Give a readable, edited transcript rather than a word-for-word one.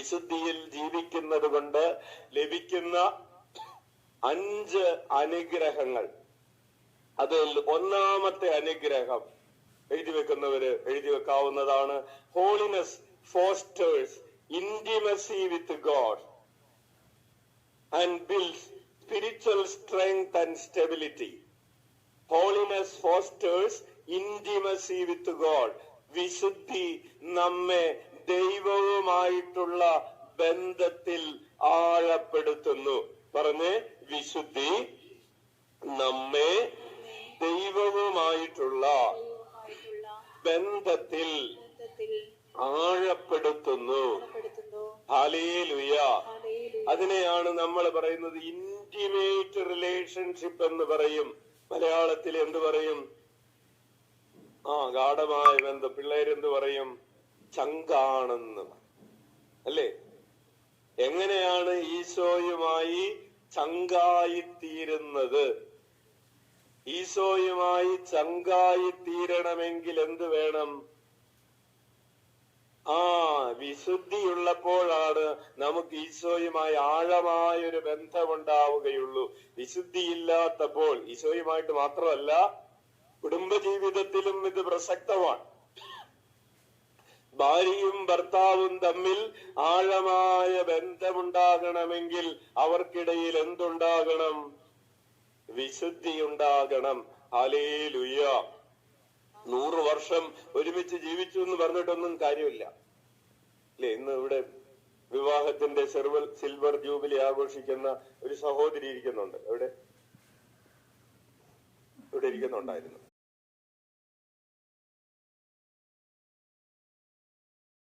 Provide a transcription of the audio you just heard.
വിശുദ്ധിയിൽ ജീവിക്കുന്നത് കൊണ്ട് ലഭിക്കുന്ന 5 അനുഗ്രഹങ്ങൾ. അതിൽ ഒന്നാമത്തെ അനുഗ്രഹം എഴുതി വെക്കുന്നവര് എഴുതി വെക്കാവുന്നതാണ്. Holiness fosters intimacy with God and builds spiritual strength and stability. Holiness fosters intimacy with God. വിശുദ്ധി നമ്മെ ദൈവവുമായിട്ടുള്ള ബന്ധത്തിൽ ആഴപ്പെടുത്തുന്നു. പറഞ്ഞ്, വിശുദ്ധി നമ്മെ ദൈവവുമായിട്ടുള്ള ബന്ധത്തിൽ ആഴപ്പെടുത്തുന്നു. ഹല്ലേലൂയ. അതിനെയാണ് നമ്മൾ പറയുന്നത് ഇന്റിമേറ്റ് റിലേഷൻഷിപ്പ് എന്ന് പറയും. മലയാളത്തിൽ എന്ത് പറയും? ഗാഢമായ ബന്ധം. പിള്ളേരെന്ത് പറയും? ചങ്കാണെന്ന്, അല്ലേ? എങ്ങനെയാണ് ഈശോയുമായി ചങ്കായിത്തീരുന്നത്? ഈശോയുമായി ചങ്കായിത്തീരണമെങ്കിൽ എന്ത് വേണം? വിശുദ്ധിയുള്ളപ്പോഴാണ് നമുക്ക് ഈശോയുമായി ആഴമായൊരു ബന്ധമുണ്ടാവുകയുള്ളൂ. വിശുദ്ധിയില്ലാത്തപ്പോൾ, ഈശോയുമായിട്ട് മാത്രമല്ല കുടുംബജീവിതത്തിലും ഇത് പ്രസക്തമാണ്. ഭാര്യയും ഭർത്താവും തമ്മിൽ ആഴമായ ബന്ധമുണ്ടാകണമെങ്കിൽ അവർക്കിടയിൽ എന്തുണ്ടാകണം? വിശുദ്ധി ഉണ്ടാകണം. ഹല്ലേലൂയ. 100 വർഷം ഒരുമിച്ച് ജീവിച്ചു എന്ന് പറഞ്ഞിട്ടൊന്നും കാര്യമില്ല, അല്ലെ? ഇന്ന് ഇവിടെ വിവാഹത്തിന്റെ സിൽവർ ജൂബിലി ആഘോഷിക്കുന്ന ഒരു സഹോദരി ഇരിക്കുന്നുണ്ട്. ഇവിടെ ഇരിക്കുന്നുണ്ടായിരുന്നു.